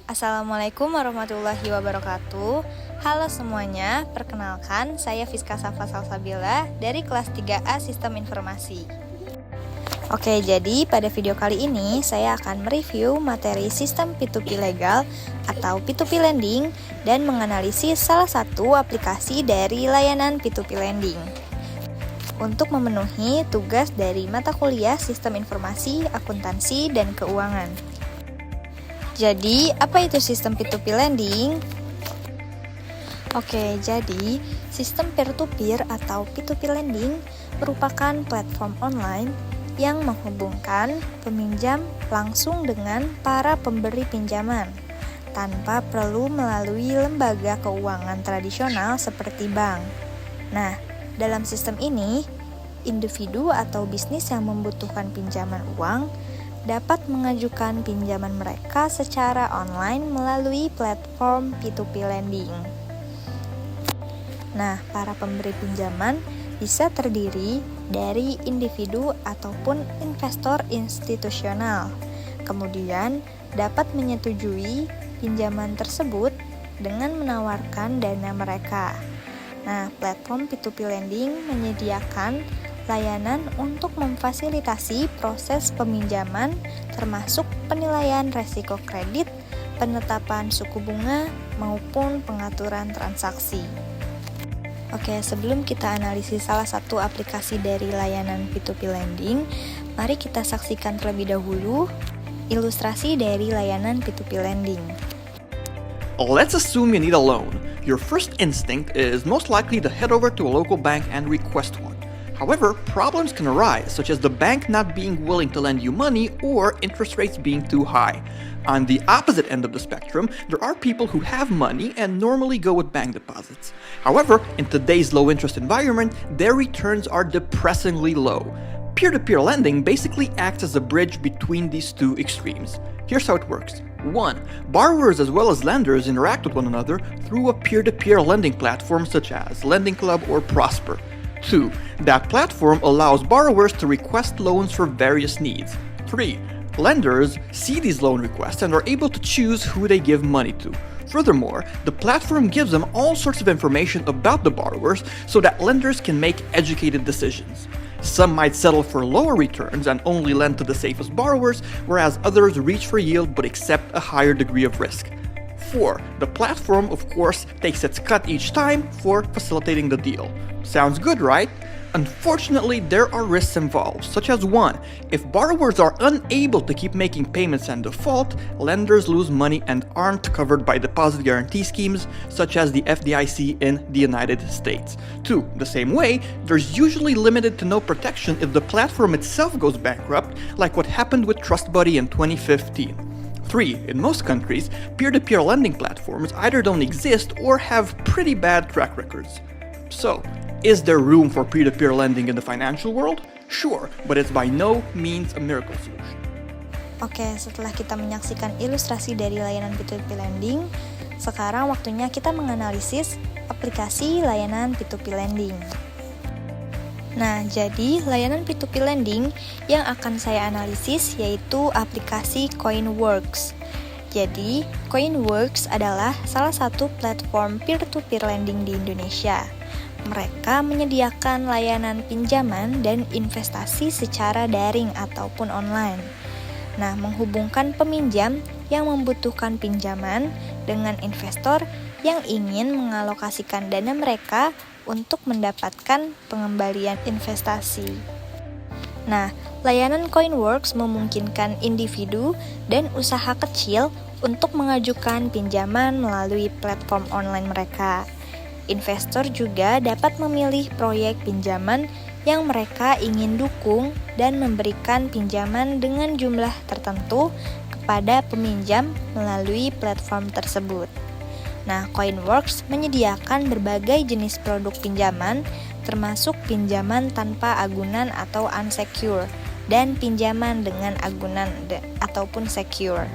Assalamualaikum warahmatullahi wabarakatuh. Halo semuanya, perkenalkan saya Fiska Safa Salsabila dari kelas 3A Sistem Informasi. Oke, jadi pada video kali ini saya akan mereview materi sistem P2P legal atau P2P lending dan menganalisis salah satu aplikasi dari layanan P2P lending untuk memenuhi tugas dari mata kuliah Sistem Informasi, Akuntansi, dan Keuangan. Jadi, apa itu sistem P2P lending? Oke, jadi sistem peer-to-peer atau P2P lending merupakan platform online yang menghubungkan peminjam langsung dengan para pemberi pinjaman tanpa perlu melalui lembaga keuangan tradisional seperti bank. Nah, dalam sistem ini, individu atau bisnis yang membutuhkan pinjaman uang dapat mengajukan pinjaman mereka secara online melalui platform P2P lending. Nah, para pemberi pinjaman bisa terdiri dari individu ataupun investor institusional. Kemudian, dapat menyetujui pinjaman tersebut dengan menawarkan dana mereka. Nah, platform P2P lending menyediakan layanan untuk memfasilitasi proses peminjaman termasuk penilaian resiko kredit, penetapan suku bunga, maupun pengaturan transaksi. Oke, sebelum kita analisis salah satu aplikasi dari layanan P2P lending, mari kita saksikan terlebih dahulu ilustrasi dari layanan P2P lending. Let's assume you need a loan. Your first instinct is most likely to head over to a local bank and request one. However, problems can arise, such as the bank not being willing to lend you money or interest rates being too high. On the opposite end of the spectrum, there are people who have money and normally go with bank deposits. However, in today's low-interest environment, their returns are depressingly low. Peer-to-peer lending basically acts as a bridge between these two extremes. Here's how it works. 1. Borrowers as well as lenders interact with one another through a peer-to-peer lending platform such as Lending Club or Prosper. 2. That platform allows borrowers to request loans for various needs. 3. Lenders see these loan requests and are able to choose who they give money to. Furthermore, the platform gives them all sorts of information about the borrowers so that lenders can make educated decisions. Some might settle for lower returns and only lend to the safest borrowers, whereas others reach for yield but accept a higher degree of risk. 4. The platform, of course, takes its cut each time for facilitating the deal. Sounds good, right? Unfortunately, there are risks involved, such as 1. If borrowers are unable to keep making payments and default, lenders lose money and aren't covered by deposit guarantee schemes, such as the FDIC in the United States. 2. The same way, there's usually limited to no protection if the platform itself goes bankrupt, like what happened with TrustBuddy in 2015. 3. In most countries, peer-to-peer lending platforms either don't exist or have pretty bad track records. So, is there room for peer-to-peer lending in the financial world? Sure, but it's by no means a miracle solution. Oke, setelah kita menyaksikan ilustrasi dari layanan P2P lending, sekarang waktunya kita menganalisis aplikasi layanan P2P lending. Nah, jadi layanan P2P lending yang akan saya analisis yaitu aplikasi Coinworks. Jadi, Coinworks adalah salah satu platform peer-to-peer lending di Indonesia. Mereka menyediakan layanan pinjaman dan investasi secara daring ataupun online. Nah, menghubungkan peminjam yang membutuhkan pinjaman dengan investor yang ingin mengalokasikan dana mereka untuk mendapatkan pengembalian investasi. Nah, layanan Coinworks memungkinkan individu dan usaha kecil untuk mengajukan pinjaman melalui platform online mereka. Investor juga dapat memilih proyek pinjaman yang mereka ingin dukung dan memberikan pinjaman dengan jumlah tertentu kepada peminjam melalui platform tersebut. Nah, Coinworks menyediakan berbagai jenis produk pinjaman, termasuk pinjaman tanpa agunan atau unsecure, dan pinjaman dengan agunan ataupun secure.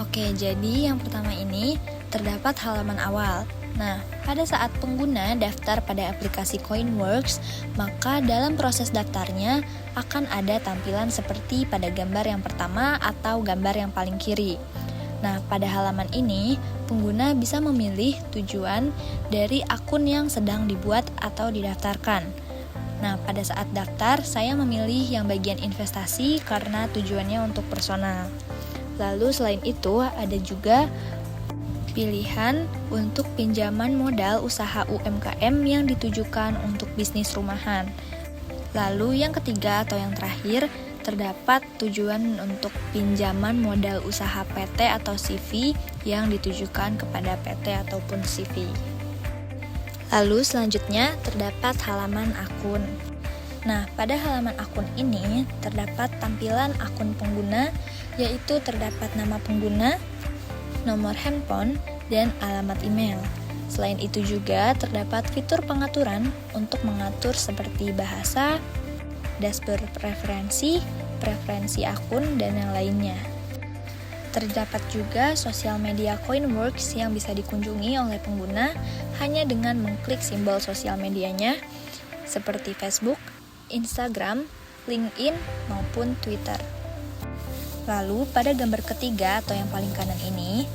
Oke, jadi yang pertama ini terdapat halaman awal. Nah, pada saat pengguna daftar pada aplikasi Coinworks, maka dalam proses daftarnya akan ada tampilan seperti pada gambar yang pertama atau gambar yang paling kiri. Nah, pada halaman ini, pengguna bisa memilih tujuan dari akun yang sedang dibuat atau didaftarkan. Nah, pada saat daftar, saya memilih yang bagian investasi karena tujuannya untuk personal. Lalu selain itu, ada juga pilihan untuk pinjaman modal usaha UMKM yang ditujukan untuk bisnis rumahan. Lalu yang ketiga atau yang terakhir, terdapat tujuan untuk pinjaman modal usaha PT atau CV yang ditujukan kepada PT ataupun CV. Lalu selanjutnya terdapat halaman akun. Nah, pada halaman akun ini terdapat tampilan akun pengguna, yaitu terdapat nama pengguna, nomor handphone, dan alamat email. Selain itu juga terdapat fitur pengaturan untuk mengatur seperti bahasa, dashboard preferensi akun, dan yang lainnya. Terdapat juga sosial media Coinworks yang bisa dikunjungi oleh pengguna hanya dengan mengklik simbol sosial medianya seperti Facebook, Instagram, LinkedIn, maupun Twitter. Lalu pada gambar ketiga atau yang paling kanan ini,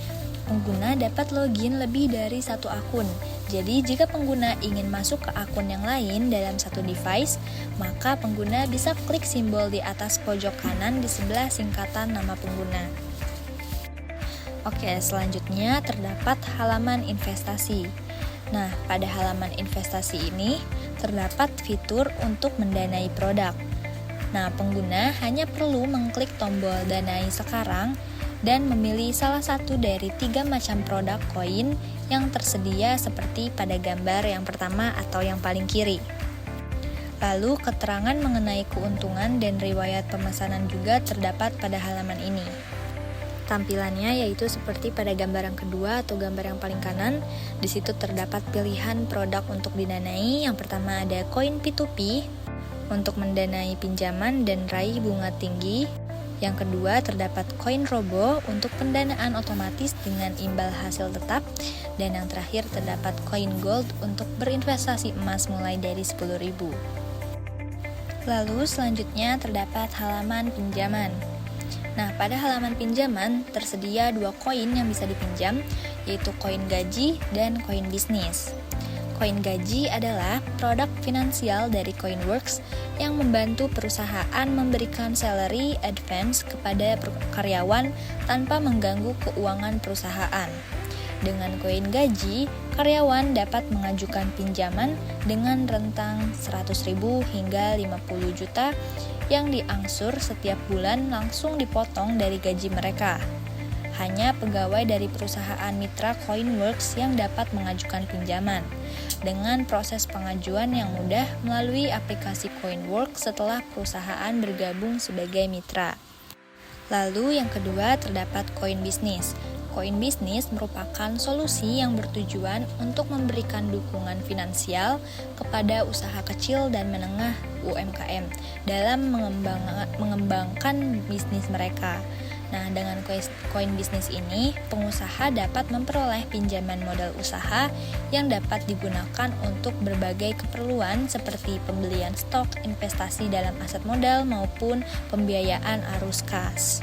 pengguna dapat login lebih dari satu akun. Jadi, jika pengguna ingin masuk ke akun yang lain dalam satu device, maka pengguna bisa klik simbol di atas pojok kanan di sebelah singkatan nama pengguna. Oke, selanjutnya terdapat halaman investasi. Nah, pada halaman investasi ini terdapat fitur untuk mendanai produk. Nah, pengguna hanya perlu mengklik tombol danai sekarang dan memilih salah satu dari 3 macam produk koin yang tersedia seperti pada gambar yang pertama atau yang paling kiri. Lalu keterangan mengenai keuntungan dan riwayat pemesanan juga terdapat pada halaman ini. Tampilannya yaitu seperti pada gambar yang kedua atau gambar yang paling kanan. Di situ terdapat pilihan produk untuk didanai. Yang pertama ada koin P2P untuk mendanai pinjaman dan raih bunga tinggi. Yang kedua, terdapat koin robo untuk pendanaan otomatis dengan imbal hasil tetap. Dan yang terakhir, terdapat koin gold untuk berinvestasi emas mulai dari 10.000. Lalu selanjutnya terdapat halaman pinjaman. Nah, pada halaman pinjaman tersedia 2 koin yang bisa dipinjam, yaitu koin gaji dan koin bisnis. Koin gaji adalah produk finansial dari Coinworks yang membantu perusahaan memberikan salary advance kepada karyawan tanpa mengganggu keuangan perusahaan. Dengan koin gaji, karyawan dapat mengajukan pinjaman dengan rentang 100.000 hingga 50 juta yang diangsur setiap bulan langsung dipotong dari gaji mereka. Hanya pegawai dari perusahaan mitra Coinworks yang dapat mengajukan pinjaman. Dengan proses pengajuan yang mudah melalui aplikasi Coinworks setelah perusahaan bergabung sebagai mitra. Lalu yang kedua terdapat koin bisnis. Koin bisnis merupakan solusi yang bertujuan untuk memberikan dukungan finansial kepada usaha kecil dan menengah UMKM dalam mengembangkan bisnis mereka. Nah, dengan koin bisnis ini, pengusaha dapat memperoleh pinjaman modal usaha yang dapat digunakan untuk berbagai keperluan seperti pembelian stok, investasi dalam aset modal, maupun pembiayaan arus kas.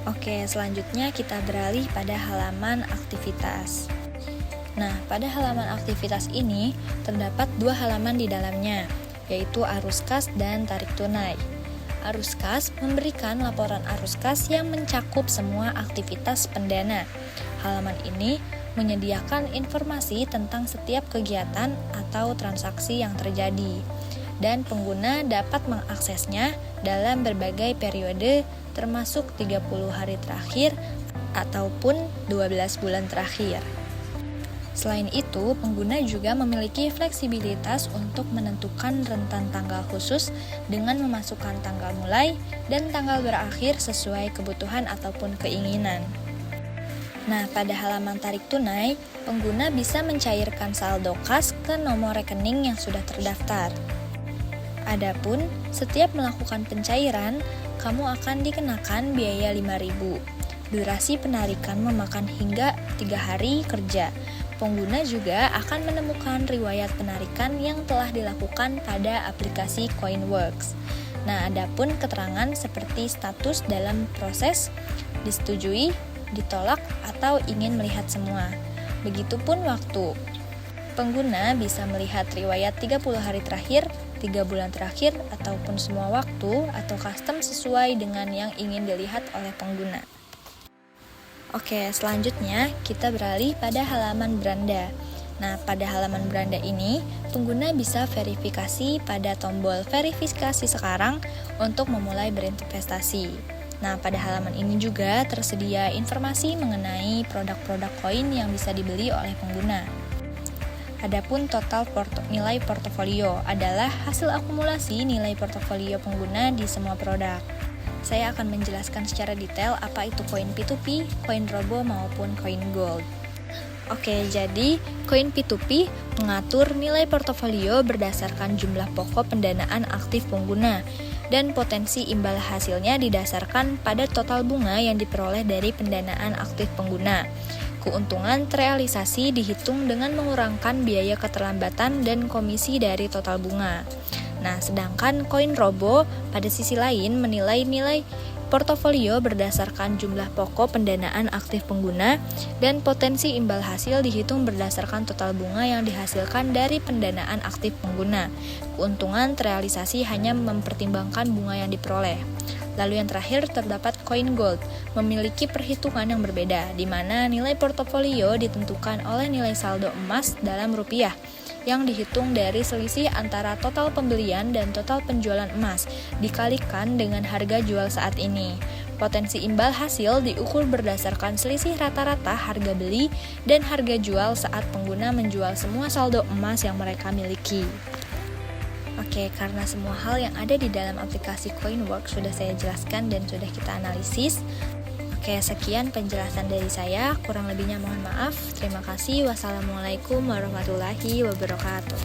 Oke, selanjutnya kita beralih pada halaman aktivitas. Nah, pada halaman aktivitas ini terdapat 2 halaman di dalamnya, yaitu arus kas dan tarik tunai. Arus kas memberikan laporan arus kas yang mencakup semua aktivitas pendana. Halaman ini menyediakan informasi tentang setiap kegiatan atau transaksi yang terjadi, dan pengguna dapat mengaksesnya dalam berbagai periode termasuk 30 hari terakhir ataupun 12 bulan terakhir. Selain itu, pengguna juga memiliki fleksibilitas untuk menentukan rentan tanggal khusus dengan memasukkan tanggal mulai dan tanggal berakhir sesuai kebutuhan ataupun keinginan. Nah, pada halaman tarik tunai, pengguna bisa mencairkan saldo kas ke nomor rekening yang sudah terdaftar. Adapun, setiap melakukan pencairan, kamu akan dikenakan biaya 5.000. Durasi penarikan memakan hingga 3 hari kerja. Pengguna juga akan menemukan riwayat penarikan yang telah dilakukan pada aplikasi Coinworks. Nah, adapun keterangan seperti status dalam proses, disetujui, ditolak, atau ingin melihat semua. Begitupun waktu. Pengguna bisa melihat riwayat 30 hari terakhir, 3 bulan terakhir, ataupun semua waktu atau custom sesuai dengan yang ingin dilihat oleh pengguna. Oke, selanjutnya kita beralih pada halaman beranda. Nah, pada halaman beranda ini, pengguna bisa verifikasi pada tombol verifikasi sekarang untuk memulai berinvestasi. Nah, pada halaman ini juga tersedia informasi mengenai produk-produk koin yang bisa dibeli oleh pengguna. Adapun total nilai portofolio adalah hasil akumulasi nilai portofolio pengguna di semua produk. Saya akan menjelaskan secara detail apa itu koin P2P, koin robo maupun koin gold. Oke, jadi koin P2P mengatur nilai portofolio berdasarkan jumlah pokok pendanaan aktif pengguna dan potensi imbal hasilnya didasarkan pada total bunga yang diperoleh dari pendanaan aktif pengguna. Keuntungan terrealisasi dihitung dengan mengurangkan biaya keterlambatan dan komisi dari total bunga. Nah, sedangkan koin robo pada sisi lain menilai nilai portofolio berdasarkan jumlah pokok pendanaan aktif pengguna dan potensi imbal hasil dihitung berdasarkan total bunga yang dihasilkan dari pendanaan aktif pengguna. Keuntungan terrealisasi hanya mempertimbangkan bunga yang diperoleh. Lalu yang terakhir terdapat koin gold, memiliki perhitungan yang berbeda, di mana nilai portofolio ditentukan oleh nilai saldo emas dalam rupiah, yang dihitung dari selisih antara total pembelian dan total penjualan emas, dikalikan dengan harga jual saat ini. Potensi imbal hasil diukur berdasarkan selisih rata-rata harga beli dan harga jual saat pengguna menjual semua saldo emas yang mereka miliki. Oke, karena semua hal yang ada di dalam aplikasi Coinworks sudah saya jelaskan dan sudah kita analisis. Oke, sekian penjelasan dari saya. Kurang lebihnya mohon maaf. Terima kasih. Wassalamualaikum warahmatullahi wabarakatuh.